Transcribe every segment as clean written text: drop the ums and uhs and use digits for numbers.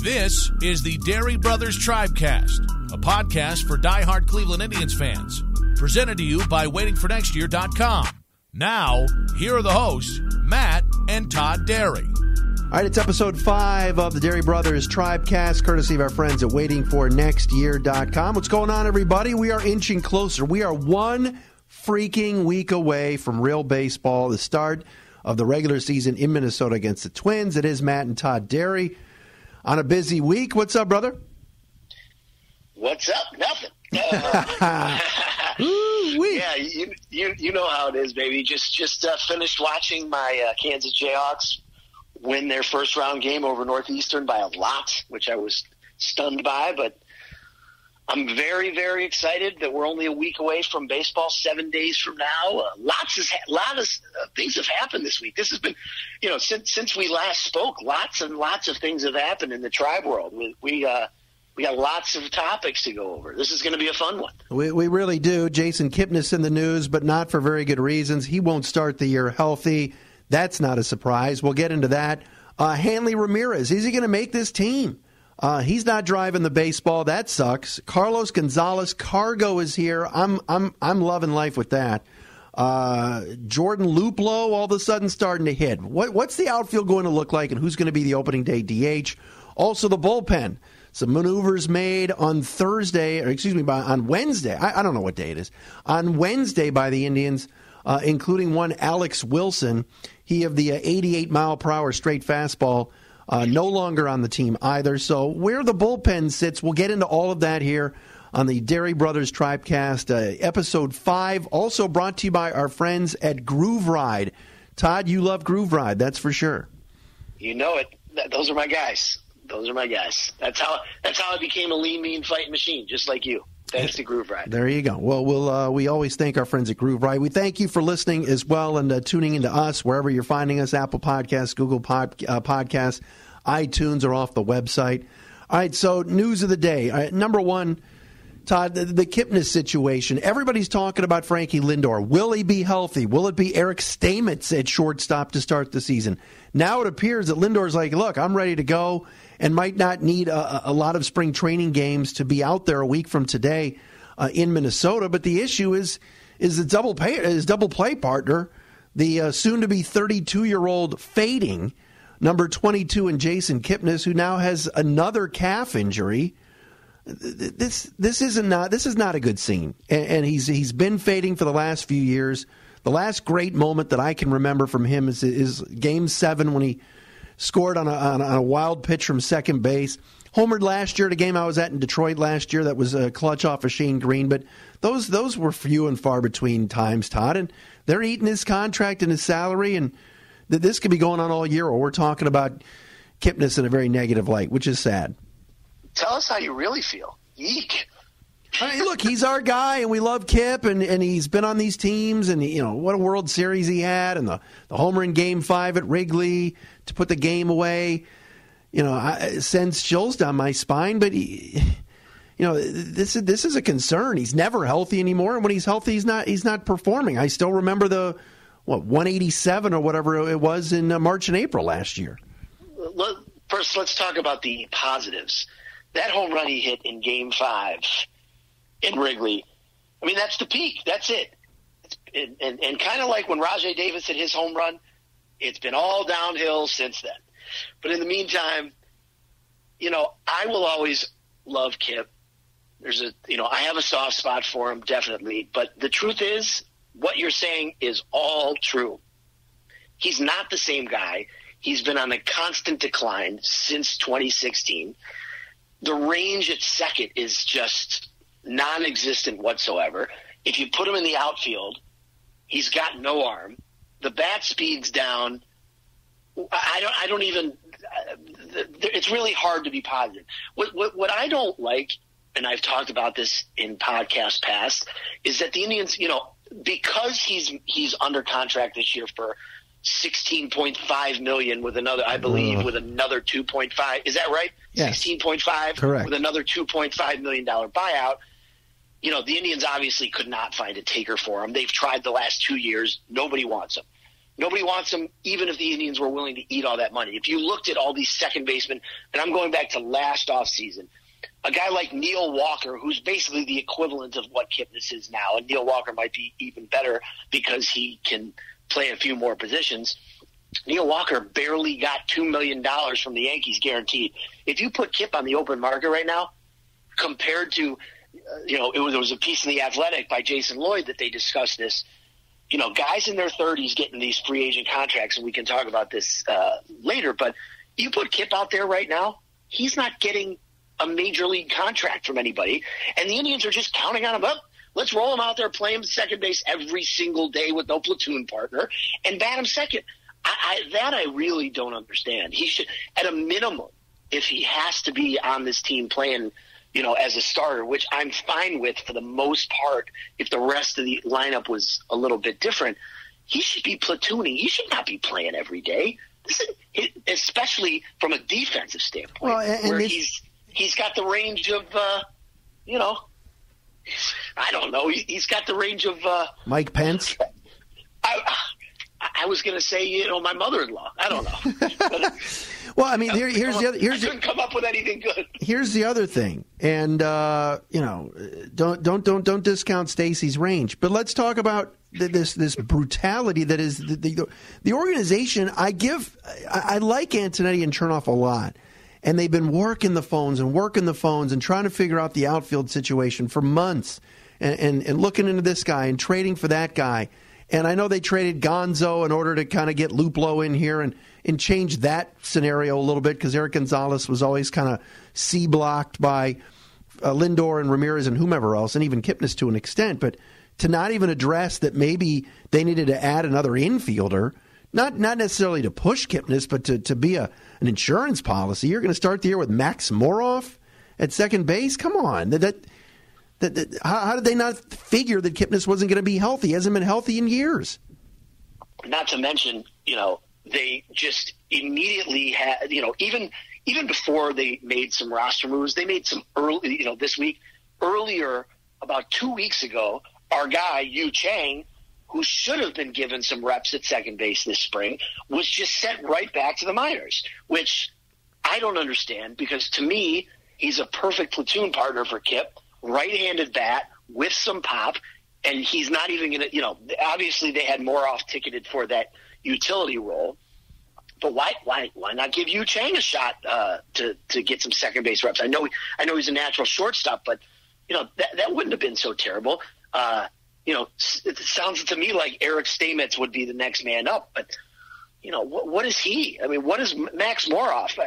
This is the Dery Brothers Tribecast, a podcast for diehard Cleveland Indians fans. Presented to you by waitingfornextyear.com. Now, here are the hosts, Matt and Todd Dery. All right, it's episode 5 of the Dery Brothers Tribecast, courtesy of our friends at waitingfornextyear.com. What's going on, everybody? We are inching closer. We are one freaking week away from real baseball, the start of the regular season in Minnesota against the Twins. It is Matt and Todd Dery on a busy week. What's up, brother? What's up? Nothing. Yeah, you know how it is, baby. Just finished watching my Kansas Jayhawks win their first round game over Northeastern by a lot, which I was stunned by. But I'm very, very excited that we're only a week away from baseball. 7 days from now, a lot of things have happened this week. This has been, since we last spoke, lots and lots of things have happened in the tribe world. We got lots of topics to go over. This is going to be a fun one. We really do. Jason Kipnis in the news, but not for very good reasons. He won't start the year healthy. That's not a surprise. We'll get into that. Hanley Ramirez, is he going to make this team? He's not driving the baseball. That sucks. Carlos Gonzalez, Cargo is here. I'm loving life with that. Jordan Luplow all of a sudden starting to hit. What's the outfield going to look like, and who's going to be the opening day DH? Also the bullpen. Some maneuvers made on on Wednesday. I don't know what day it is. On Wednesday by the Indians, including one Alex Wilson. He of the 88-mile-per-hour straight fastball, no longer on the team either. So where the bullpen sits, we'll get into all of that here on the Dery Brothers Tribecast, episode 5, also brought to you by our friends at Groove Ride. Todd, you love Groove Ride, that's for sure. You know it. Those are my guys. That's how I became a lean, mean fighting machine, just like you. Thanks to Groove Ride. There you go. Well, we always thank our friends at Groove Ride. We thank you for listening as well and tuning into us wherever you're finding us, Apple Podcasts, Google Podcasts, iTunes, or off the website. All right, so news of the day. Number one, Todd, the Kipnis situation. Everybody's talking about Frankie Lindor. Will he be healthy? Will it be Eric Stamets at shortstop to start the season? Now it appears that Lindor's like, look, I'm ready to go, and might not need a lot of spring training games to be out there a week from today in Minnesota. But the issue is his double play partner, the soon-to-be 32-year-old fading number 22 in Jason Kipnis, who now has another calf injury. This is not a good scene, and he's been fading for the last few years. The last great moment that I can remember from him is Game 7 when he scored on a wild pitch from second base. Homered last year at a game I was at in Detroit last year that was a clutch off of Shane Green, but those were few and far between times, Todd, and they're eating his contract and his salary, and this could be going on all year, or we're talking about Kipnis in a very negative light, which is sad. Tell us how you really feel. Eek. I mean, look, he's our guy, and we love Kip, and he's been on these teams, and what a World Series he had, and the homer in Game 5 at Wrigley to put the game away. Sends chills down my spine, but this is a concern. He's never healthy anymore, and when he's healthy, he's not performing. I still remember the 187 or whatever it was in March and April last year. First, let's talk about the positives. That home run he hit in Game 5 in Wrigley, I mean, that's the peak. That's it. And kind of like when Rajai Davis hit his home run, it's been all downhill since then. But in the meantime, I will always love Kip. I have a soft spot for him, definitely. But the truth is, what you're saying is all true. He's not the same guy. He's been on a constant decline since 2016. The range at second is just non-existent whatsoever. If you put him in the outfield, he's got no arm. The bat speed's down. I don't even – it's really hard to be positive. What I don't like, and I've talked about this in podcasts past, is that the Indians, because he's under contract this year for $16.5 million with another, I believe, with another 2.5. Is that right? Yes. 16.5. Correct. With another $2.5 million buyout. The Indians obviously could not find a taker for him. They've tried the last 2 years. Nobody wants him. Nobody wants him, even if the Indians were willing to eat all that money. If you looked at all these second basemen, and I'm going back to last offseason, a guy like Neil Walker, who's basically the equivalent of what Kipnis is now, and Neil Walker might be even better because he can play a few more positions. Neil Walker barely got $2 million from the Yankees guaranteed. If you put Kip on the open market right now, compared to, there was a piece in The Athletic by Jason Lloyd that they discussed this, guys in their 30s getting these free agent contracts, and we can talk about this later, but you put Kip out there right now, he's not getting a major league contract from anybody, and the Indians are just counting on him up. Let's roll him out there, play him second base every single day with no platoon partner, and bat him second. I really don't understand. He should, at a minimum, if he has to be on this team playing, as a starter, which I'm fine with for the most part, if the rest of the lineup was a little bit different, he should be platooning. He should not be playing every day, especially from a defensive standpoint, where he's got the range of, I don't know. He's got the range of Mike Pence. I was going to say, my mother-in-law. I don't know. But, well, I mean, here's the other. I couldn't come up with anything good. Here's the other thing, and don't discount Stacey's range. But let's talk about this brutality that is the organization. I like Antonetti and Chernoff a lot, and they've been working the phones and trying to figure out the outfield situation for months, and looking into this guy and trading for that guy. And I know they traded Gonzo in order to kind of get Luplow in here and change that scenario a little bit, because Eric Gonzalez was always kind of C-blocked by Lindor and Ramirez and whomever else, and even Kipnis to an extent. But to not even address that maybe they needed to add another infielder, not necessarily to push Kipnis, but to be an insurance policy. You're going to start the year with Max Moroff at second base? Come on. How did they not figure that Kipnis wasn't going to be healthy? He hasn't been healthy in years. Not to mention, they just immediately had, even before they made some roster moves, they made some early, this week. Earlier, about 2 weeks ago, our guy, Yu Chang, who should have been given some reps at second base this spring, was just sent right back to the minors, which I don't understand, because to me, he's a perfect platoon partner for Kip. Right-handed bat with some pop, and he's not even going to, obviously they had Moroff ticketed for that utility role, but why not give Yu Chang a shot to get some second base reps? I know he's a natural shortstop, but that wouldn't have been so terrible. It sounds to me like Eric Stamets would be the next man up, but what is he? I mean, what is Max Moroff?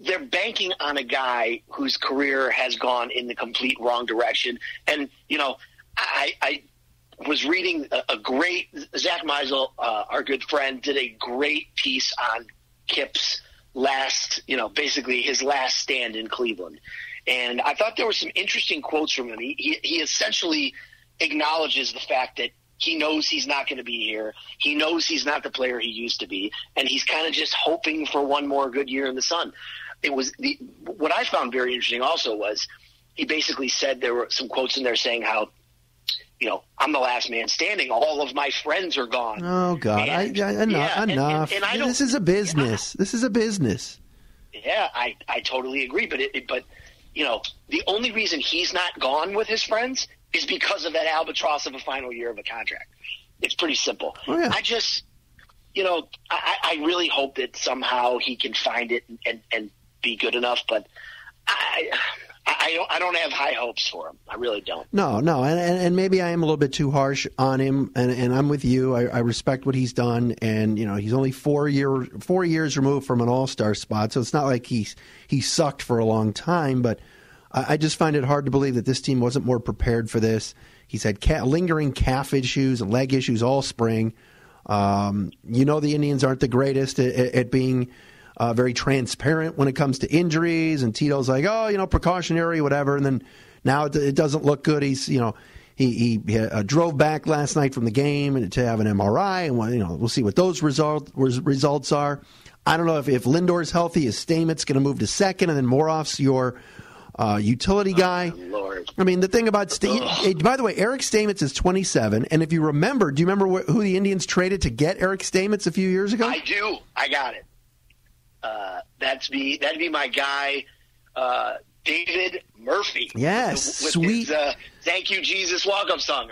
They're banking on a guy whose career has gone in the complete wrong direction. And, I was reading a great – Zach Meisel, our good friend, did a great piece on Kip's last – basically his last stand in Cleveland. And I thought there were some interesting quotes from him. He essentially acknowledges the fact that he knows he's not going to be here. He knows he's not the player he used to be, and he's kind of just hoping for one more good year in the sun. What I found very interesting also was he basically said, there were some quotes in there saying how, I'm the last man standing. All of my friends are gone. Oh God, enough. And this is a business. This is a business. Yeah, I totally agree. But the only reason he's not gone with his friends is because of that albatross of a final year of a contract. It's pretty simple. Oh, yeah. I just, I really hope that somehow he can find it and be good enough, but I don't have high hopes for him. I really don't. No, and maybe I am a little bit too harsh on him, and I'm with you. I respect what he's done, and he's only 4 years removed from an all-star spot, so it's not like he sucked for a long time, but I just find it hard to believe that this team wasn't more prepared for this. He's had lingering calf issues and leg issues all spring. The Indians aren't the greatest at being very transparent when it comes to injuries, and Tito's like, precautionary, whatever, and then now it doesn't look good. He drove back last night from the game and to have an MRI, and we'll see what those results are. I don't know if Lindor's healthy, is Stamets going to move to second, and then Moroff's your utility guy. Lord. I mean, the thing about by the way, Eric Stamets is 27, and if you remember, do you remember who the Indians traded to get Eric Stamets a few years ago? I do. I got it. That'd be my guy, David Murphy. Yes, with sweet. His, Thank You, Jesus walk-up song.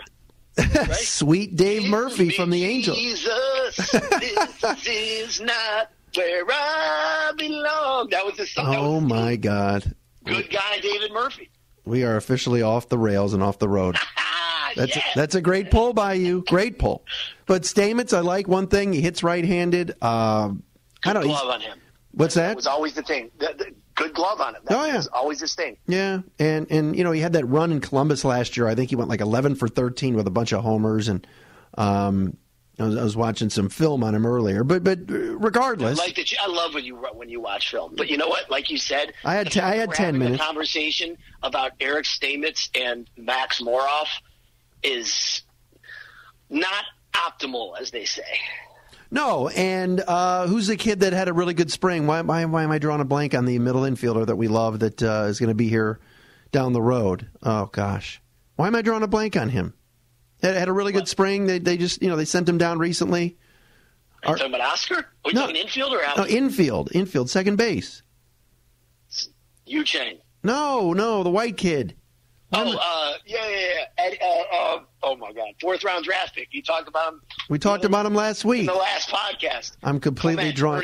Right? Sweet Dave Murphy from the Angels. Jesus, this is not where I belong. That was the song. Oh, my God. Good guy, David Murphy. We are officially off the rails and off the road. That's a great pull by you. Great pull. But Stamets, I like one thing. He hits right-handed. Good glove on him. What's that? That was always the thing. Good glove on him. That was always his thing. Yeah, and he had that run in Columbus last year. I think he went like 11 for 13 with a bunch of homers, and I was watching some film on him earlier. But regardless, I love when you watch film. But you know what? Like you said, I had 10 minutes. The conversation about Eric Stamets and Max Moroff is not optimal, as they say. No, and who's the kid that had a really good spring? Why am I drawing a blank on the middle infielder that we love that is going to be here down the road? Oh, gosh. Why am I drawing a blank on him? Had a really good spring. They just, they sent him down recently. Are you talking about Oscar? Are you talking infield or outfield? No, infield, second base. Yu Chang. No, the white kid. Oh, my God. 4th round draft pick. You talked about him. We talked about him last week. In the last podcast. I'm completely drawing.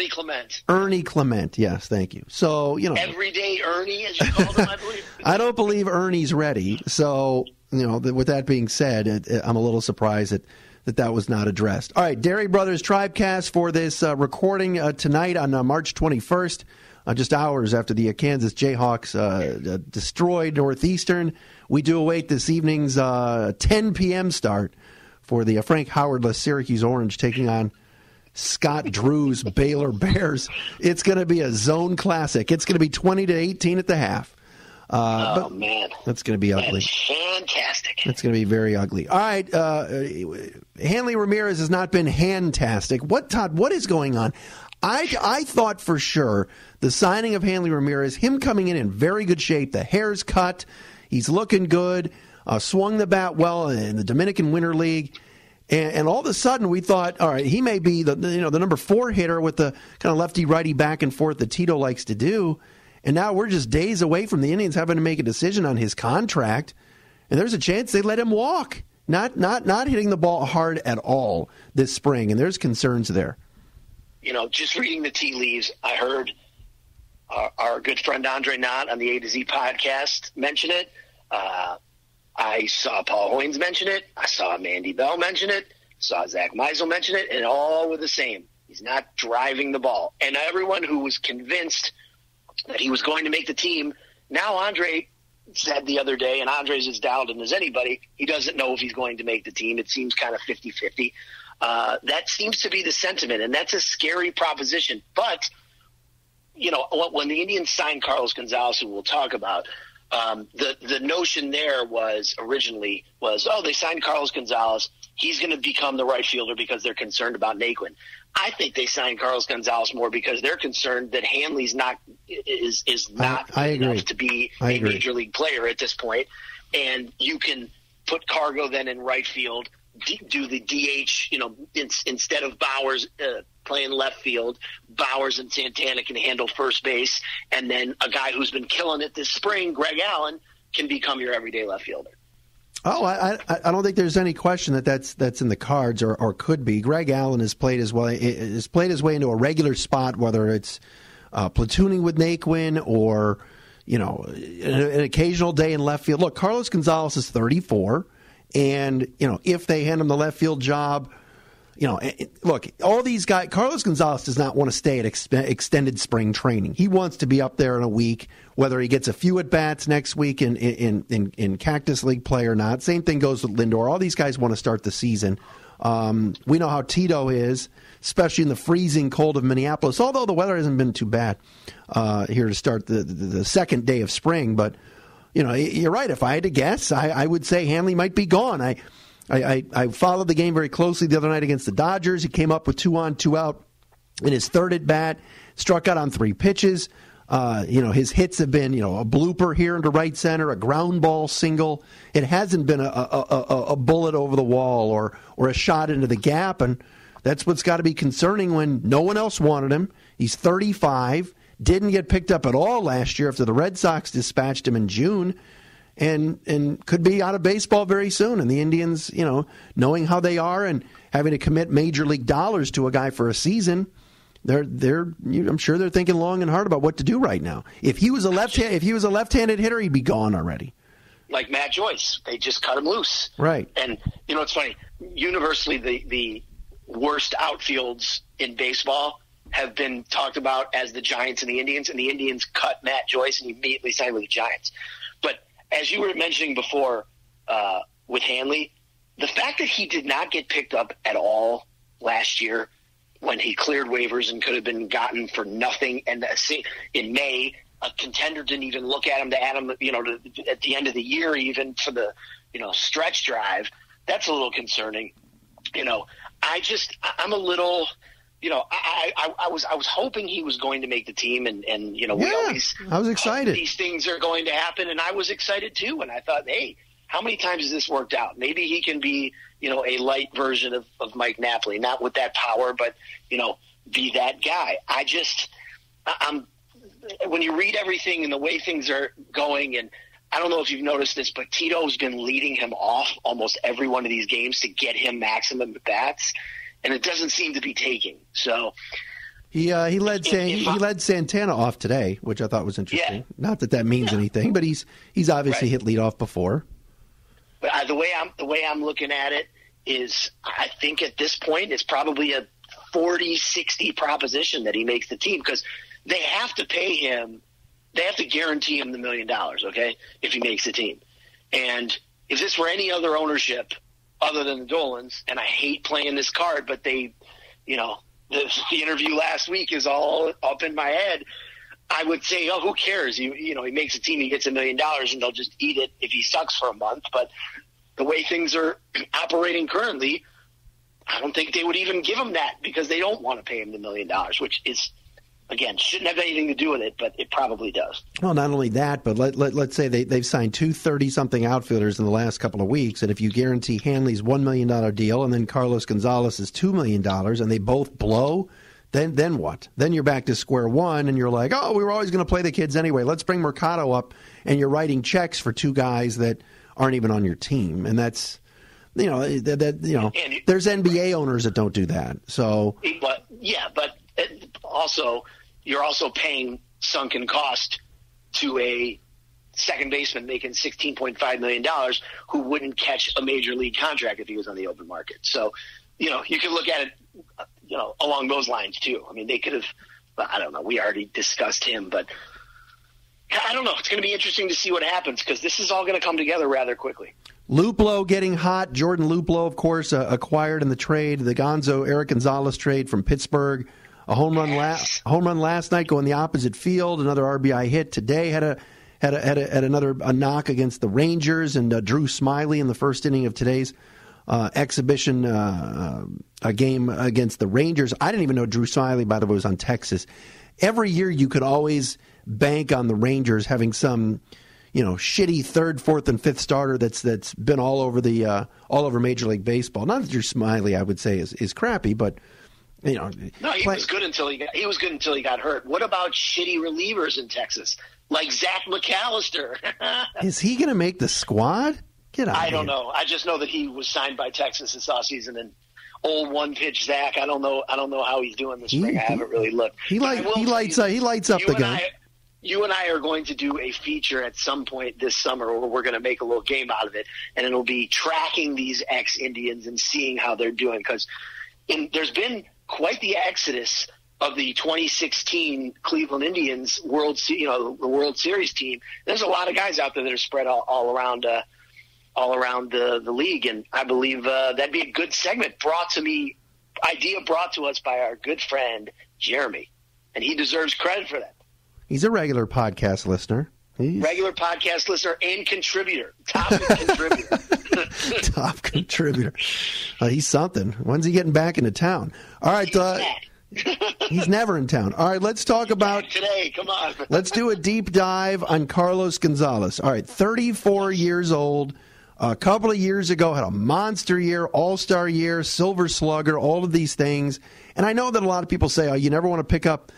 Ernie Clement. Yes, thank you. So, Everyday Ernie, as you called him, I believe. I don't believe Ernie's ready. So, with that being said, I'm a little surprised that was not addressed. All right, Dery Brothers Tribecast for this recording tonight on March 21st. Just hours after the Kansas Jayhawks destroyed Northeastern. We do await this evening's 10 p.m. start for the Frank Howard-less Syracuse Orange taking on Scott Drew's Baylor Bears. It's going to be a zone classic. It's going to be 20-18 at the half. Man. That's going to be ugly. Fantastic. It's going to be very ugly. All right. Hanley Ramirez has not been fantastic. Todd, what is going on? I thought for sure the signing of Hanley Ramirez, him coming in very good shape, the hair's cut, he's looking good, swung the bat well in the Dominican Winter League, and all of a sudden we thought, all right, he may be the number 4 hitter with the kind of lefty-righty back and forth that Tito likes to do, and now we're just days away from the Indians having to make a decision on his contract, and there's a chance they let him walk, not hitting the ball hard at all this spring, and there's concerns there. Just reading the tea leaves, I heard our good friend Andre Knott on the A to Z podcast mention it. I saw Paul Hoynes mention it. I saw Mandy Bell mention it. Saw Zach Meisel mention it, and all were the same. He's not driving the ball. And everyone who was convinced that he was going to make the team, now Andre said the other day, and Andre's as dialed in as anybody, he doesn't know if he's going to make the team. It seems kind of 50-50. That seems to be the sentiment, and that's a scary proposition. But, when the Indians signed Carlos Gonzalez, who we'll talk about, the notion there was they signed Carlos Gonzalez. He's going to become the right fielder because they're concerned about Naquin. I think they signed Carlos Gonzalez more because they're concerned that Hanley's not enough to be a major league player at this point. And you can put Cargo then in right field, do the DH, instead of Bowers playing left field, Bowers and Santana can handle first base, and then a guy who's been killing it this spring, Greg Allen, can become your everyday left fielder. Oh, I don't think there's any question that's in the cards or could be. Greg Allen has played his way into a regular spot, whether it's platooning with Naquin or an occasional day in left field. Look, Carlos Gonzalez is 34, and if they hand him the left field job, look, all these guys. Carlos Gonzalez does not want to stay at extended spring training. He wants to be up there in a week, whether he gets a few at bats next week in Cactus League play or not. Same thing goes with Lindor. All these guys want to start the season. We know how Tito is, especially in the freezing cold of Minneapolis. Although the weather hasn't been too bad here to start the second day of spring, but you're right. If I had to guess, I would say Hanley might be gone. I followed the game very closely the other night against the Dodgers. He came up with 2 on, 2 out in his third at bat, struck out on 3 pitches. His hits have been, a blooper here into right center, a ground ball single. It hasn't been a bullet over the wall or a shot into the gap, and that's what's got to be concerning when no one else wanted him. He's 35, didn't get picked up at all last year after the Red Sox dispatched him in June, and could be out of baseball very soon. And the Indians, knowing how they are and having to commit major league dollars to a guy for a season, I'm sure they're thinking long and hard about what to do right now. If he was a left-handed hitter, he'd be gone already. Like Matt Joyce, they just cut him loose. Right. And it's funny. Universally, the worst outfields in baseball have been talked about as the Giants and the Indians cut Matt Joyce and immediately signed with the Giants. But as you were mentioning before with Hanley, the fact that he did not get picked up at all last year when he cleared waivers and could have been gotten for nothing, and in May, a contender didn't even look at him to add him, at the end of the year, even for the, stretch drive, that's a little concerning. I'm a little, I was hoping he was going to make the team, and I was excited. These things are going to happen, and I was excited too. And I thought, hey, how many times has this worked out? Maybe he can be, a light version of Mike Napoli, not with that power, but, be that guy. I'm when you read everything and the way things are going, and I don't know if you've noticed this, but Tito's been leading him off almost every one of these games to get him maximum at bats, and it doesn't seem to be taking. So he led Santana off today, which I thought was interesting. Yeah. Not that means anything, but he's obviously hit leadoff before. But the way I'm looking at it is, I think at this point it's probably a 40-60 proposition that he makes the team, because they have to pay him. They have to guarantee him the $1 million, okay, if he makes the team. And if this were any other ownership other than the Dolans, and I hate playing this card, but they, the interview last week is all up in my head, I would say, who cares? He makes a team, he gets $1 million, and they'll just eat it if he sucks for a month. But the way things are operating currently, I don't think they would even give him that, because they don't want to pay him the $1 million, which is, again, shouldn't have anything to do with it, but it probably does. Well, not only that, but let's say they've signed two 30-something outfielders in the last couple of weeks, and if you guarantee Hanley's $1 million deal and then Carlos Gonzalez's $2 million, and they both blow, then what? Then you're back to square one, and you're like, we were always going to play the kids anyway. Let's bring Mercado up, and you're writing checks for two guys that aren't even on your team, and that's there's NBA owners that don't do that. So, but also you're also paying sunken cost to a second baseman making $16.5 million who wouldn't catch a major league contract if he was on the open market. So, you can look at it, along those lines too. I mean, they could have, I don't know, we already discussed him, but I don't know. It's going to be interesting to see what happens, because this is all going to come together rather quickly. Luplow getting hot. Jordan Luplow, of course, acquired in the trade, the Eric Gonzalez trade from Pittsburgh. A home run last night going the opposite field. Another RBI hit today. Had another knock against the Rangers, and Drew Smyly in the first inning of today's exhibition a game against the Rangers. I didn't even know Drew Smyly, by the way, was on Texas. Every year you could always bank on the Rangers having some shitty third, fourth, and fifth starter that's been all over Major League Baseball. Not that Drew Smyly, I would say, is crappy, but no, he was good until he got hurt. What about shitty relievers in Texas, like Zach McAllister? Is he going to make the squad? Get out! I don't know. I just know that he was signed by Texas this offseason, and old one-pitch Zach. I don't know how he's doing this spring. I haven't really looked. He lights up the gun. You and I are going to do a feature at some point this summer where we're going to make a little game out of it, and it'll be tracking these ex-Indians and seeing how they're doing, because there's been quite the exodus of the 2016 Cleveland Indians the World Series team. There's a lot of guys out there that are spread all around the league, and I believe that'd be a good segment brought to us by our good friend Jeremy, and he deserves credit for that. He's a regular podcast listener. Regular podcast listener and contributor. Top contributor. Top contributor. He's something. When's he getting back into town? All right. He's never in town. All right, let's talk about today. Come on. Let's do a deep dive on Carlos Gonzalez. All right, 34 years old. A couple of years ago, had a monster year, all-star year, silver slugger, all of these things. And I know that a lot of people say, oh, you never want to pick up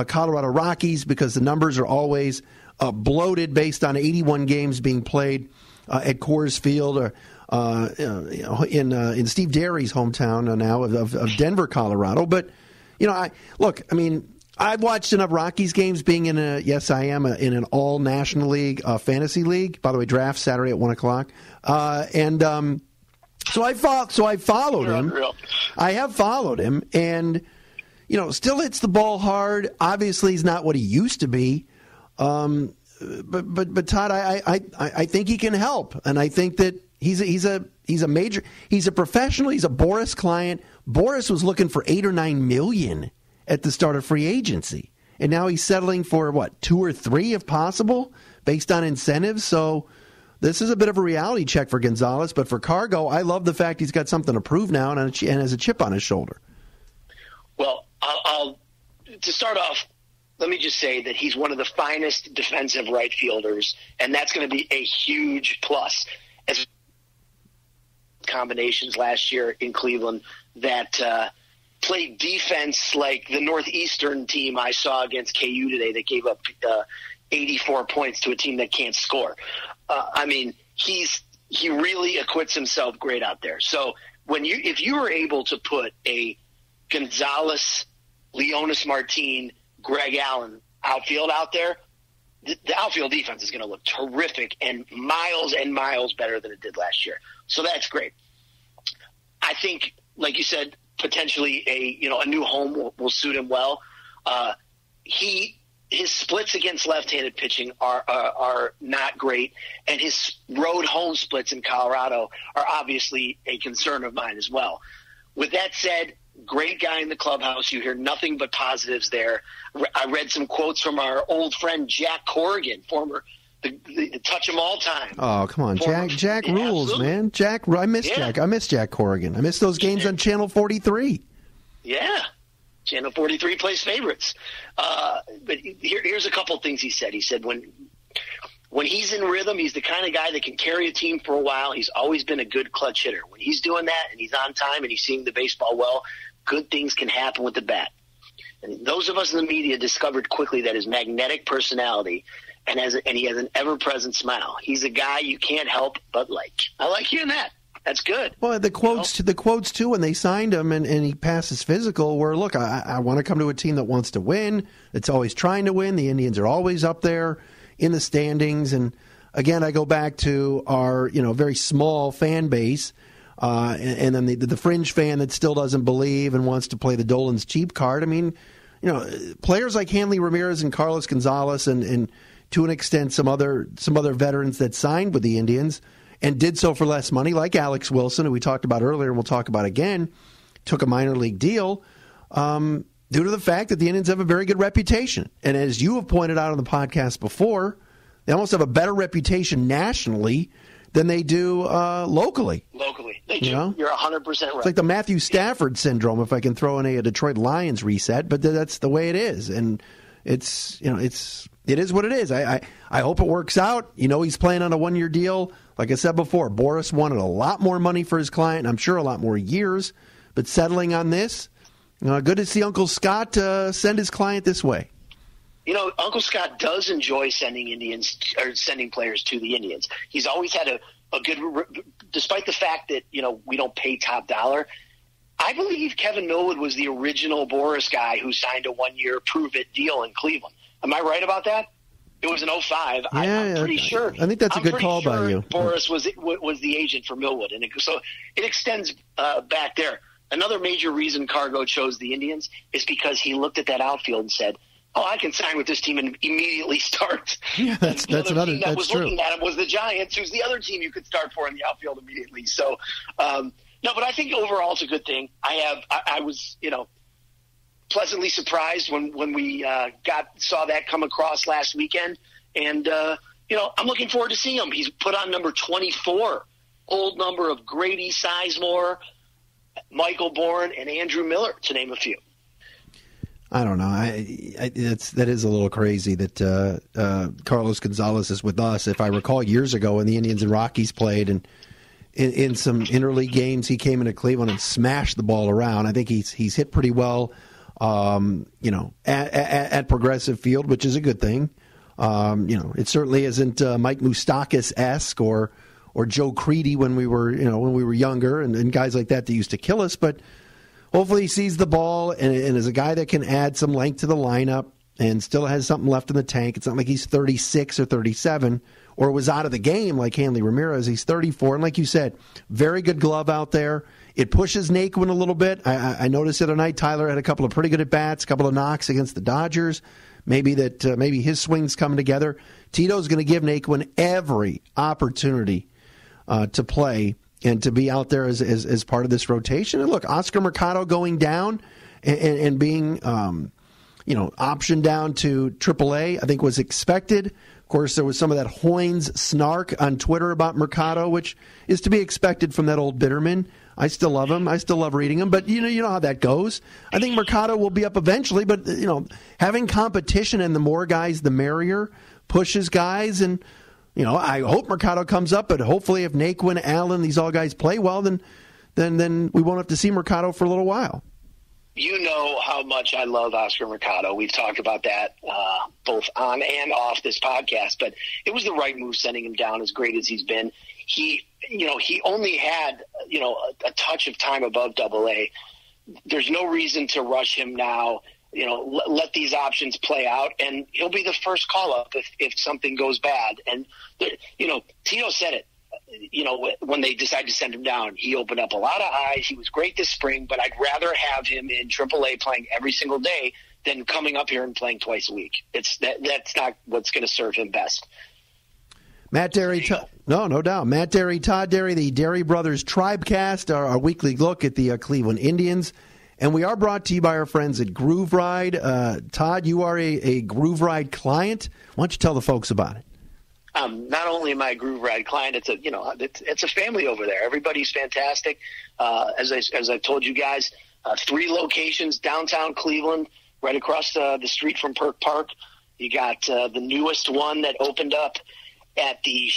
Colorado Rockies because the numbers are always bloated based on 81 games being played at Coors Field or in Steve Dery's hometown now of Denver, Colorado. But, I've watched enough Rockies games being in in an all-National League fantasy league. By the way, draft Saturday at 1 o'clock. So I followed him. I have followed him, and still hits the ball hard. Obviously, he's not what he used to be. But Todd, I think he can help, and I think that he's a professional. He's a Boras client. Boras was looking for $8 or $9 million at the start of free agency, and now he's settling for what, 2 or 3 if possible, based on incentives. So this is a bit of a reality check for Gonzalez, but for Cargo, I love the fact he's got something to prove now and has a chip on his shoulder. Well, to start off, let me just say that he's one of the finest defensive right fielders, and that's going to be a huge plus. As combinations last year in Cleveland that played defense like the Northeastern team I saw against KU today that gave up 84 points to a team that can't score. He really acquits himself great out there. So if you were able to put a Gonzalez, Leonis Martin, Greg Allen outfield out there, the outfield defense is going to look terrific and miles better than it did last year. So that's great. I think, like you said, potentially a new home will suit him well. His splits against left-handed pitching are not great, and his road home splits in Colorado are obviously a concern of mine as well. With that said, great guy in the clubhouse. You hear nothing but positives there. I read some quotes from our old friend Jack Corrigan, former the touch 'em all time. Oh, come on. Jack rules, absolutely. Man. I miss Jack. I miss Jack Corrigan. I miss those games on Channel 43. Yeah. Channel 43 plays favorites. But here's a couple things he said. He said when he's in rhythm, he's the kind of guy that can carry a team for a while. He's always been a good clutch hitter. When he's doing that and he's on time and he's seeing the baseball well, good things can happen with the bat. And those of us in the media discovered quickly that his magnetic personality and he has an ever-present smile. He's a guy you can't help but like. I like hearing that. That's good. Well, the quotes too when they signed him and he passed his physical were, look, I want to come to a team that wants to win. It's always trying to win. The Indians are always up there in the standings. And again, I go back to our very small fan base, and then the fringe fan that still doesn't believe and wants to play the Dolan's cheap card. I mean, players like Hanley Ramirez and Carlos Gonzalez and to an extent some other veterans that signed with the Indians and did so for less money, like Alex Wilson, who we talked about earlier and we'll talk about again, took a minor league deal due to the fact that the Indians have a very good reputation. And as you have pointed out on the podcast before, they almost have a better reputation nationally than they do locally. Locally. They do. You're 100% right. It's like the Matthew Stafford syndrome, if I can throw in a Detroit Lions reset, but that's the way it is. And it is what it is. I hope it works out. He's playing on a one-year deal. Like I said before, Boras wanted a lot more money for his client, and I'm sure a lot more years. But settling on this, good to see Uncle Scott send his client this way. Uncle Scott does enjoy sending players to the Indians. He's always had a good, despite the fact that we don't pay top dollar. I believe Kevin Millwood was the original Boras guy who signed a one-year prove-it deal in Cleveland. Am I right about that? It was in 2005. Yeah, I'm pretty sure. I think that's a good call by you. Boras was the agent for Millwood, and so it extends back there. Another major reason Cargo chose the Indians is because he looked at that outfield and said, "Oh, I can sign with this team and immediately start." Yeah, that's another. Team that was true. Looking at him was the Giants, who's the other team you could start for in the outfield immediately. So, no, but I think overall it's a good thing. I was pleasantly surprised when we saw that come across last weekend, and I'm looking forward to seeing him. He's put on number 24, old number of Grady Sizemore, Michael Bourne, and Andrew Miller, to name a few. I don't know. That is a little crazy that Carlos Gonzalez is with us. If I recall, years ago when the Indians and Rockies played, and in some interleague games, he came into Cleveland and smashed the ball around. I think he's hit pretty well, at Progressive Field, which is a good thing. It certainly isn't Mike Moustakas-esque or Joe Creedy when we were younger, and guys like that used to kill us, but. Hopefully he sees the ball and is a guy that can add some length to the lineup and still has something left in the tank. It's not like he's 36 or 37 or was out of the game like Hanley Ramirez. He's 34. And like you said, very good glove out there. It pushes Naquin a little bit. I noticed the other night Tyler had a couple of pretty good at-bats, a couple of knocks against the Dodgers. Maybe his swing's coming together. Tito's going to give Naquin every opportunity to play and to be out there as part of this rotation. And look, Oscar Mercado going down and being, optioned down to AAA, I think was expected. Of course, there was some of that Hoynes snark on Twitter about Mercado, which is to be expected from that old Bitterman. I still love him. I still love reading him. But, you know how that goes. I think Mercado will be up eventually. But, having competition and the more guys, the merrier, pushes guys. And, I hope Mercado comes up, but hopefully if Naquin, Allen, these all guys play well, then we won't have to see Mercado for a little while. You know how much I love Oscar Mercado. We've talked about that both on and off this podcast, but it was the right move sending him down, as great as he's been. He only had, a touch of time above AA. There's no reason to rush him now. Let these options play out, and he'll be the first call-up if something goes bad. And, Tito said it, when they decided to send him down. He opened up a lot of eyes. He was great this spring, but I'd rather have him in AAA playing every single day than coming up here and playing twice a week. That's not what's going to serve him best. Matt Dery, no doubt. Matt Dery, Todd Dery, the Dery Brothers Tribecast, our weekly look at the Cleveland Indians. And we are brought to you by our friends at Groove Ride. Todd, you are a Groove Ride client. Why don't you tell the folks about it? Not only am I a Groove Ride client, it's a family over there. Everybody's fantastic. As I told you guys, 3 locations downtown Cleveland, right across the street from Perk Park. You got the newest one that opened up at the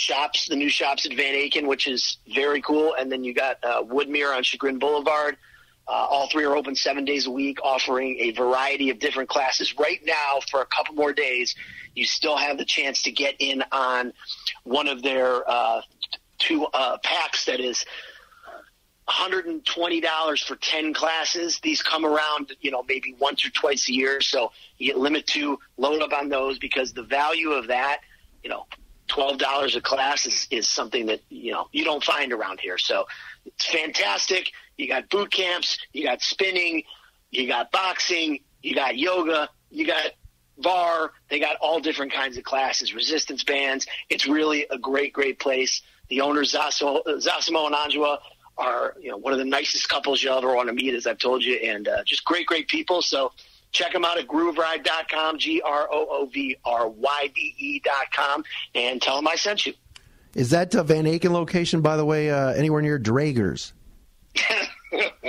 new shops at Van Aken, which is very cool. And then you got Woodmere on Chagrin Boulevard. All 3 are open 7 days a week, offering a variety of different classes. Right now, for a couple more days, you still have the chance to get in on one of their 2 packs that is $120 for 10 classes. These come around, maybe once or twice a year. So you get limit 2, load up on those, because the value of that, $12 a class is something that, you don't find around here. So it's fantastic. You got boot camps, you got spinning, you got boxing, you got yoga, you got VAR. They got all different kinds of classes, resistance bands. It's really a great, great place. The owners, Zosimo and Anjua, are one of the nicest couples you'll ever want to meet, as I've told you, and just great, great people. So check them out at grooveride.com, GROOVRYDE.com, and tell them I sent you. Is that Van Aken location, by the way, anywhere near Drager's?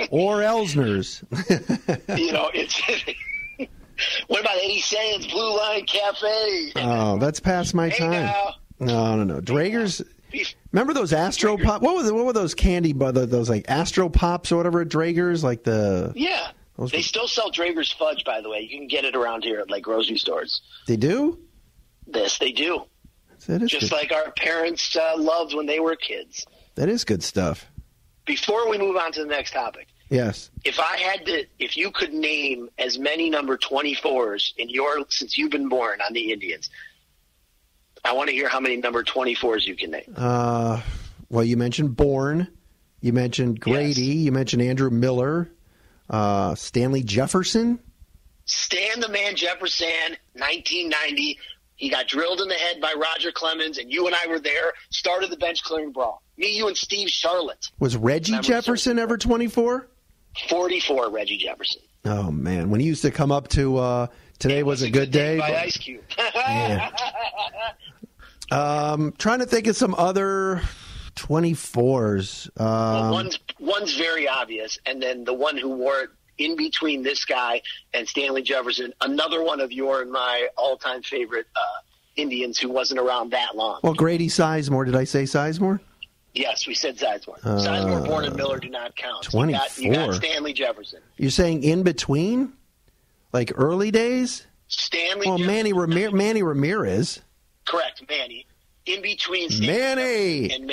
Or Elsner's? It's what about Eddie Sands Blue Line Cafe? Oh, that's past my time. No. Drager's. Remember those Astro Pop? What were those candy? Those like Astro Pops or whatever at Drager's, Yeah. They still sell Drager's fudge, by the way. You can get it around here at grocery stores. They do? Yes, they do. Just good. Like our parents loved when they were kids. That is good stuff. Before we move on to the next topic. Yes. If you could name as many number 24s since you've been born on the Indians, I want to hear how many number 24s you can name. Well, you mentioned Bourne. You mentioned Grady. Yes. You mentioned Andrew Miller. Stanley Jefferson. Stan the Man Jefferson, 1990. He got drilled in the head by Roger Clemens, and you and I were there, started the bench clearing brawl. Me, you, and Steve Charlotte. Was Reggie Jefferson ever 24? 44, Reggie Jefferson. Oh, man. When he used to come up to Today Was a Good Day. By Ice Cube. Trying to think of some other 24s. Well, one's very obvious, and then the one who wore it in between this guy and Stanley Jefferson, another one of your and my all-time favorite Indians who wasn't around that long. Well, Grady Sizemore. Did I say Sizemore? Yes, we said Sizemore. Sizemore, Bourne, and Miller do not count. 24. You got Stanley Jefferson. You're saying in between? Like early days? Stanley Well, Jefferson. Manny Ramirez. Correct, Manny. In between Manny and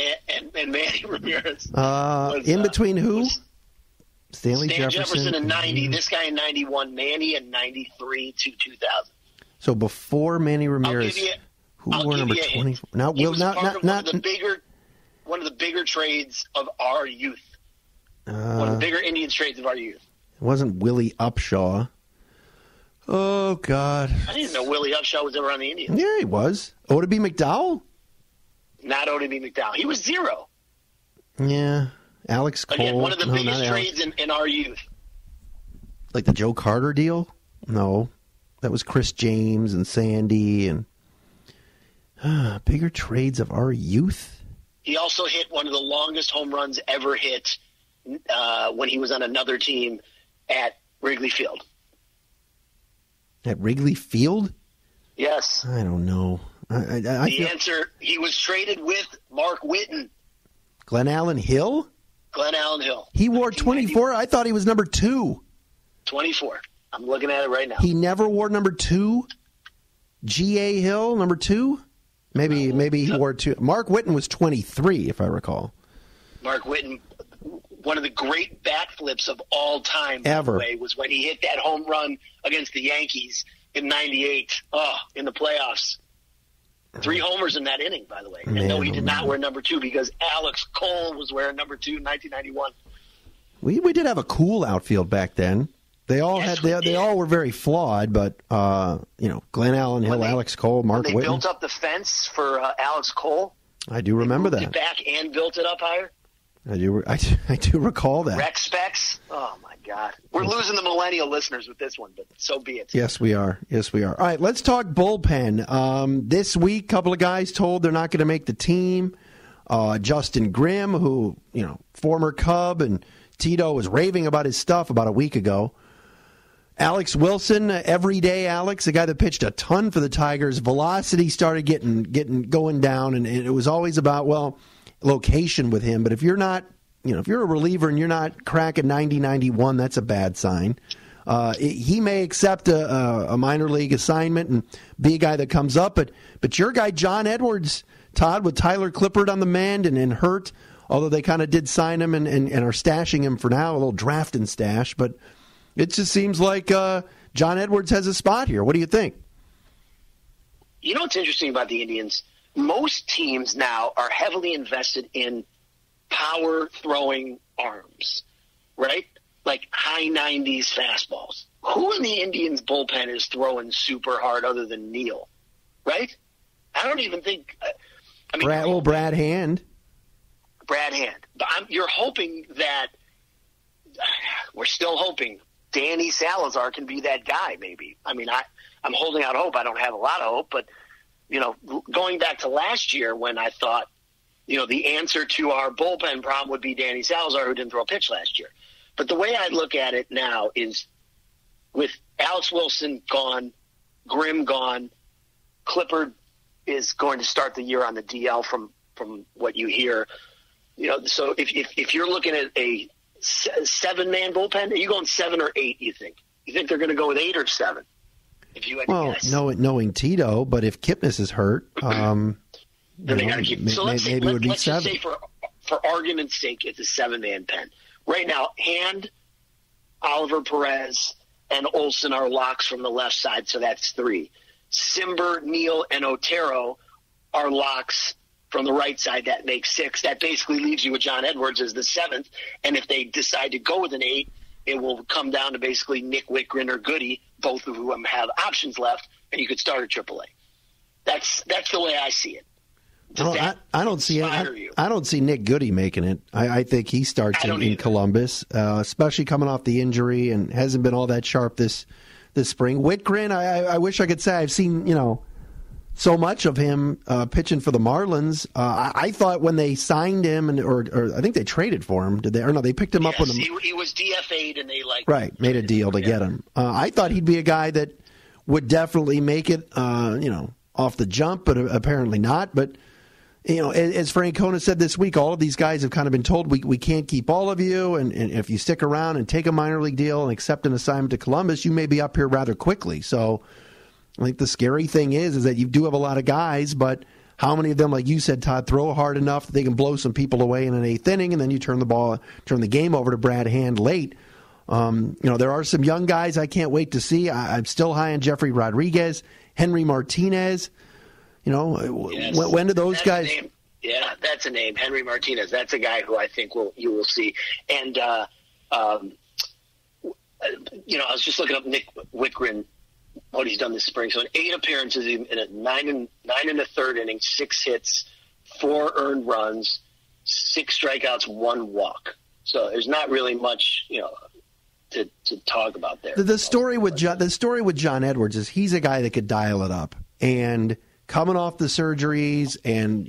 Manny Ramirez. In between who? Stanley Jefferson in 90. This guy in 91. Manny in 93 to 2000. So before Manny Ramirez, who wore number 24? Now, he was part of one of the bigger trades of our youth. One of the bigger Indians trades of our youth. It wasn't Willie Upshaw. Oh, God. I didn't know Willie Upshaw was ever on the Indians. Yeah, he was. Oddibe McDowell? Not Oddibe McDowell. He was 0. Yeah. Alex Cole. Again, one of the biggest trades in our youth. Like the Joe Carter deal? No. That was Chris James and Sandy and bigger trades of our youth. He also hit one of the longest home runs ever hit when he was on another team at Wrigley Field. At Wrigley Field? Yes. I don't know. The answer, he was traded with Mark Whitten. Glenn Allen Hill? Glenn Allen Hill. He wore 24? I thought he was number 2. 24. I'm looking at it right now. He never wore number 2? G.A. Hill, number 2? Maybe he wore 2. Mark Whitten was 23, if I recall. Mark Whitten, one of the great bat flips of all time, ever, by the way, was when he hit that home run against the Yankees in 98. In the playoffs. 3 homers in that inning, by the way. And no, he did not wear number 2 because Alex Cole was wearing number 2 in 1991. We did have a cool outfield back then. They all they all were very flawed, but Glenn Allen Hill, Alex Cole, Mark Whitten. They built up the fence for Alex Cole. I do remember that. They moved it back and built it up higher. I do recall that. Rec specs. Oh my God, we're losing the millennial listeners with this one, but so be it. Yes, we are. All right, let's talk bullpen. This week, a couple of guys told they're not going to make the team. Justin Grimm, who former Cub, and Tito was raving about his stuff about a week ago. Alex Wilson, everyday Alex, the guy that pitched a ton for the Tigers, velocity started getting going down, and it was always about, location with him. But if you're not, if you're a reliever and you're not cracking 90, 91, that's a bad sign. He may accept a minor league assignment and be a guy that comes up, but your guy John Edwards, Todd, with Tyler Clippard on the mend and hurt, although they kind of did sign him and are stashing him for now, a little draft and stash, but it just seems like John Edwards has a spot here. What do you think? You know what's interesting about the Indians? Most teams now are heavily invested in power-throwing arms, right? Like high 90s fastballs. Who in the Indians' bullpen is throwing super hard other than Neal, right? I don't even think Brad Hand. Brad Hand. But you're hoping that we're still hoping Danny Salazar can be that guy, maybe. I'm holding out hope. I don't have a lot of hope, but, going back to last year when I thought, the answer to our bullpen problem would be Danny Salazar, who didn't throw a pitch last year. But the way I look at it now is with Alex Wilson gone, Grimm gone, Clippard is going to start the year on the DL from what you hear. So if you're looking at a 7-man bullpen, are you going 7 or 8, you think? You think they're going to go with 8 or 7? If you had to guess. Knowing Tito, but if Kipnis is hurt, then they got to keep. So let's say, it would be let's 7. just say for argument's sake, it's a 7-man pen. Right now, Hand, Oliver Perez, and Olsen are locks from the left side, so that's 3. Simber, Neal, and Otero are locks from the right side. That makes 6. That basically leaves you with John Edwards as the 7th. And if they decide to go with an 8, it will come down to basically Nick Whitgren or Goody, both of whom have options left, and you could start at AAA. That's the way I see it. I don't see it. I don't see Nick Goody making it. I think he starts in Columbus, especially coming off the injury and hasn't been all that sharp this spring. Whitgren, I wish I could say I've seen so much of him pitching for the Marlins. I thought when they signed him, or I think they traded for him. Did they? Or no, they picked him up when he was DFA'd, and they made a deal to get him. I thought he'd be a guy that would definitely make it, off the jump, but apparently not. But as Francona said this week, all of these guys have kind of been told we can't keep all of you, and if you stick around and take a minor league deal and accept an assignment to Columbus, you may be up here rather quickly. So I think the scary thing is that you do have a lot of guys, but how many of them, like you said, Todd, throw hard enough that they can blow some people away in an eighth inning, and then you turn the game over to Brad Hand late. There are some young guys I can't wait to see. I'm still high on Jeffrey Rodriguez, Henry Martinez. Yes. When do those guys? Yeah, that's a name, Henry Martinez. That's a guy who I think you will see. And I was just looking up Nick Whitgren, what he's done this spring. So in 8 appearances, in a 9 and a third inning, 6 hits, 4 earned runs, 6 strikeouts, 1 walk. So there's not really much, to talk about there. The story with John Edwards is he's a guy that could dial it up, and coming off the surgeries and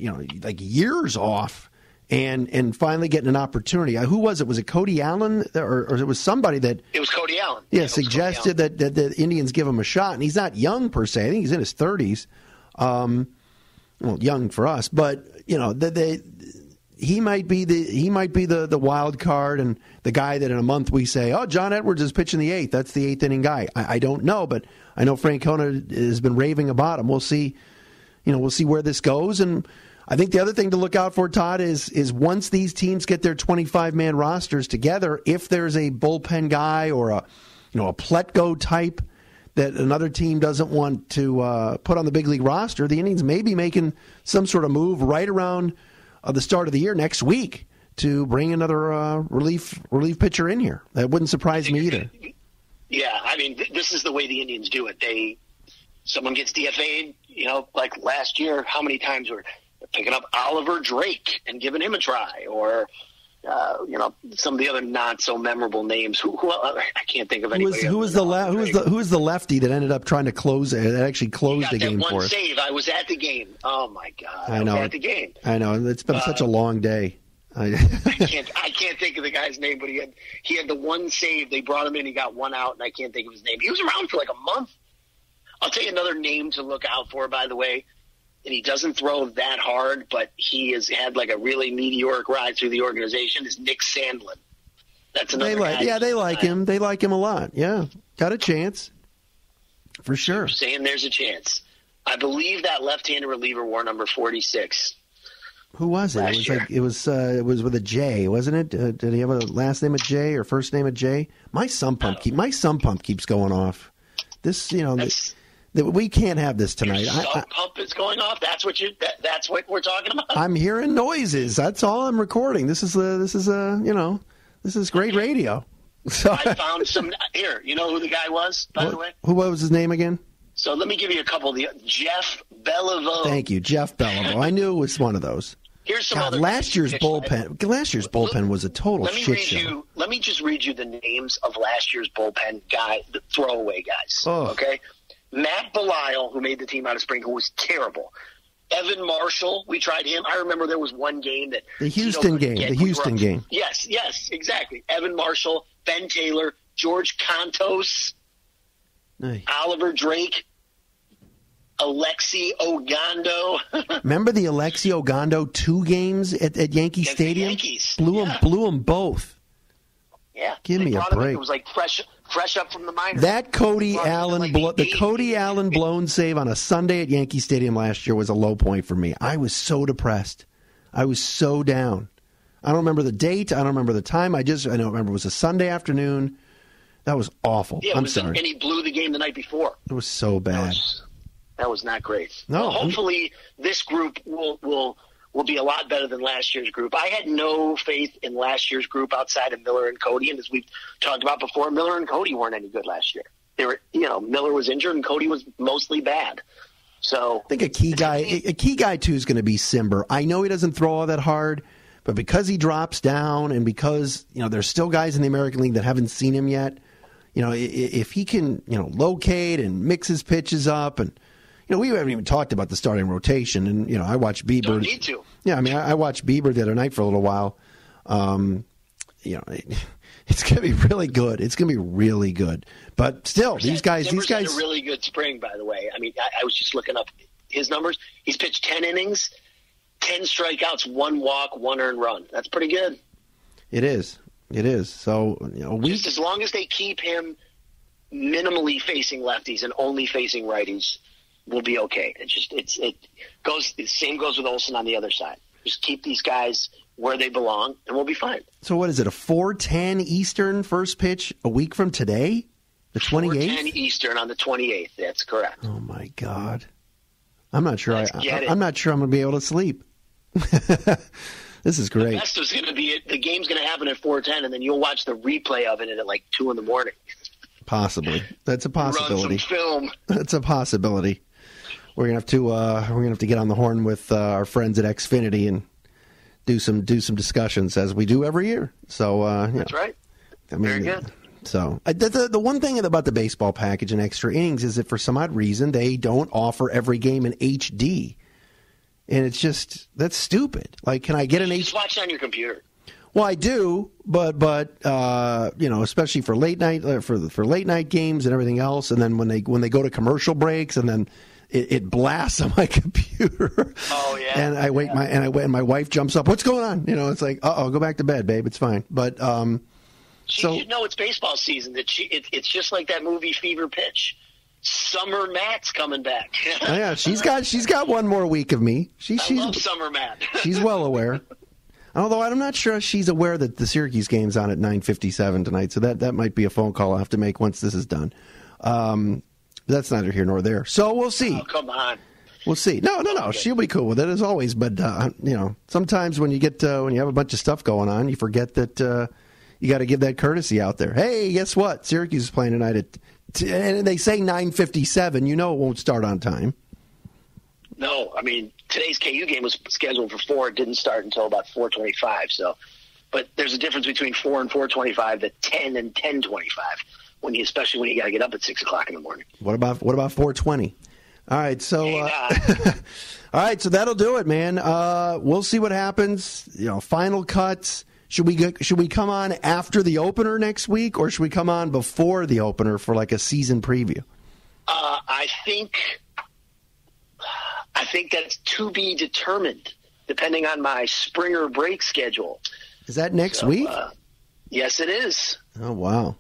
years off, and finally getting an opportunity. Who was it? Was it Cody Allen or it was somebody that? It was Cody Allen. Yeah, suggested that the Indians give him a shot, and he's not young per se. I think he's in his 30s. Young for us, but he might be the wild card and the guy that in a month we say, oh, John Edwards is pitching the 8th. That's the 8th inning guy. I don't know, but I know Francona has been raving about him. We'll see. We'll see where this goes. And I think the other thing to look out for, Todd, is once these teams get their 25-man rosters together, if there's a bullpen guy or a Pletko type that another team doesn't want to put on the big league roster, the Indians may be making some sort of move right around the start of the year next week to bring another relief pitcher in here. That wouldn't surprise me either. Yeah, I mean, this is the way the Indians do it. Someone gets DFA'd, like last year, how many times were picking up Oliver Drake and giving him a try, or some of the other not so memorable names. Who I can't think of anybody. Who was the lefty that ended up trying to close that actually closed the game for us? Save. I was at the game. Oh my God! I know. Was at the game. I know. It's been such a long day. I can't think of the guy's name, but he had the one save. They brought him in. He got 1 out, and I can't think of his name. He was around for like a month. I'll tell you another name to look out for, by the way, and he doesn't throw that hard, but he has had like a really meteoric ride through the organization, is Nick Sandlin. That's another guy. They like him. They like him a lot. Yeah, got a chance. For sure. Saying there's a chance. I believe that left-handed reliever wore number 46. Who was it? It was with a J, wasn't it? Did he have a last name of J or first name of J? My sump pump keeps going off. This, we can't have this tonight. Sump pump is going off. That's what we're talking about. I'm hearing noises. That's all I'm recording. This is great radio. So, I found some here. You know who the guy was, by the way? Who was his name again? So let me give you a couple. Jeff Beliveau. Thank you, Jeff Beliveau. I knew it was one of those. Here's some other. Last year's bullpen was a total shit show. Let me just read you the names of last year's bullpen the throwaway guys. Oh. Okay, Matt Belisle, who made the team out of spring, who was terrible. Evan Marshall, we tried him. I remember there was one game that the Houston game. Yes, exactly. Evan Marshall, Ben Taylor, George Contos, Oliver Drake, Alexi Ogando. Remember the Alexi Ogando 2 games at Yankee Stadium? Yankees. Blew them both. Yeah. Give me a break. It was like fresh up from the minors. That Cody Allen blown save on a Sunday at Yankee Stadium last year was a low point for me. I was so depressed. I was so down. I don't remember the date. I don't remember the time. I don't remember it was a Sunday afternoon. That was awful. Yeah, I'm sorry. And he blew the game the night before. It was so bad. That was not great. No. Well, hopefully this group will be a lot better than last year's group. I had no faith in last year's group outside of Miller and Cody, and as we've talked about before, Miller and Cody weren't any good last year. They were, Miller was injured and Cody was mostly bad. So I think a key guy too is going to be Simber. I know he doesn't throw all that hard, but because he drops down and because there's still guys in the American League that haven't seen him yet, if he can locate and mix his pitches up and we haven't even talked about the starting rotation, and I watched Bieber. Don't need to. Yeah, I mean, I watched Bieber the other night for a little while. It's going to be really good. It's going to be really good. But still, these guys had a really good spring, by the way. I mean, I was just looking up his numbers. He's pitched 10 innings, 10 strikeouts, 1 walk, 1 earned run. That's pretty good. It is. So, just as long as they keep him minimally facing lefties and only facing righties, we'll be okay. The same goes with Olsen on the other side. Just keep these guys where they belong, and we'll be fine. So what is it, a 4:10 Eastern first pitch a week from today? The 28th? 4:10 Eastern on the 28th. That's correct. Oh, my God. I'm not sure I'm not sure I'm going to be able to sleep. This is great. The best is going to be the game's going to happen at 4:10, and then you'll watch the replay of it at like 2 in the morning. Possibly. That's a possibility. Run some film. That's a possibility. We're gonna have to get on the horn with our friends at Xfinity and do some discussions as we do every year. So that's right. I mean, very good. So the one thing about the baseball package and extra innings is that for some odd reason they don't offer every game in HD, and it's just that's stupid. Like, can I get an HD? Just watch it on your computer. Well, I do, but especially for late night for late night games and everything else, and then when they go to commercial breaks and then. It blasts on my computer. Oh yeah. And I wake my wife jumps up. What's going on? It's like, go back to bed, babe. It's fine. But she should know it's baseball season. It's just like that movie Fever Pitch. Summer Matt's coming back. Oh, yeah, she's got one more week of me. I love Summer Matt. She's well aware. Although I'm not sure she's aware that the Syracuse game's on at 9:57 tonight. So that might be a phone call I'll have to make once this is done. That's neither here nor there. So we'll see. Oh, come on. We'll see. No. She'll be cool with it as always. But sometimes when you have a bunch of stuff going on, you forget that you got to give that courtesy out there. Hey, guess what? Syracuse is playing tonight and they say 9:57. It won't start on time. No, I mean today's KU game was scheduled for 4. It didn't start until about 4:25. So, but there's a difference between 4 and 4:25 to 10 and 10:25. Especially when you got to get up at 6 o'clock in the morning. What about 4:20? All right, so all right, so that'll do it, man. We'll see what happens. Final cuts. Should we come on after the opener next week, or should we come on before the opener for like a season preview? I think that's to be determined, depending on my Springer break schedule. Is that next week? Yes, it is. Oh wow.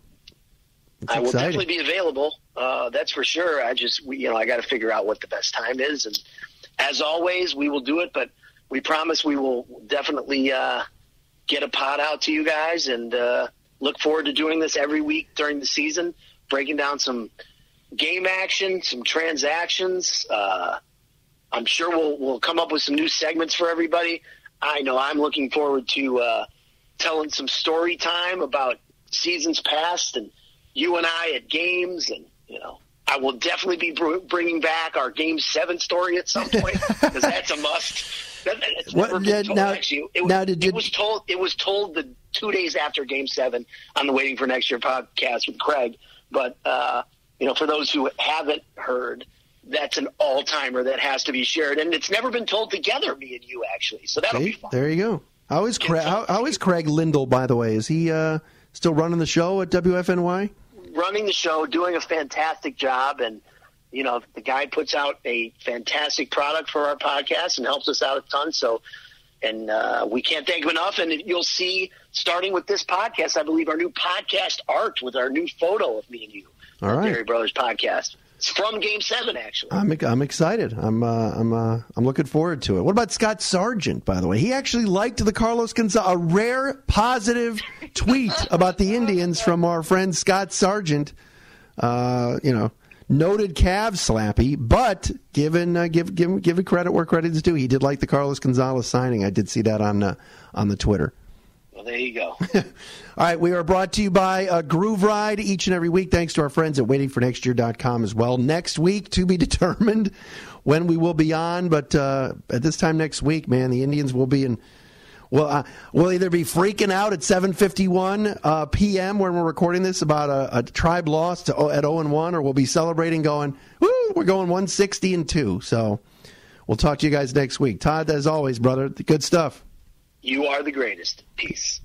I will definitely be available. That's for sure. I got to figure out what the best time is. And as always, we will do it, but we promise we will definitely get a pod out to you guys and look forward to doing this every week during the season, breaking down some game action, some transactions. I'm sure we'll come up with some new segments for everybody. I know I'm looking forward to telling some story time about seasons past and you and I at games, and I will definitely be bringing back our Game 7 story at some point because that's a must. It's never been told, actually. It was told the 2 days after Game 7 on the Waiting for Next Year podcast with Craig. But for those who haven't heard, that's an all-timer that has to be shared, and it's never been told together, me and you actually. So that'll be fun. There you go. How is Craig Lindell, by the way? Is he still running the show at WFNY? Running the show, doing a fantastic job, and the guy puts out a fantastic product for our podcast and helps us out a ton. So, and we can't thank him enough. And you'll see, starting with this podcast, I believe our new podcast art with our new photo of me and you. All right, Dery Brothers podcast. It's from Game 7, actually. I'm excited. I'm looking forward to it. What about Scott Sargent, by the way? He actually liked the Carlos Gonzalez, a rare positive tweet about the Indians from our friend Scott Sargent. Noted Cavs slappy, but give credit where credit is due. He did like the Carlos Gonzalez signing. I did see that on the Twitter. Well, there you go. All right, we are brought to you by Groove Ride each and every week. Thanks to our friends at waitingfornextyear.com as well. Next week, to be determined when we will be on. But at this time next week, man, the Indians will be in. We'll either be freaking out at 7:51 p.m. when we're recording this about a Tribe loss at 0-1, or we'll be celebrating going, woo, we're going 160-2. So we'll talk to you guys next week. Todd, as always, brother, good stuff. You are the greatest. Peace.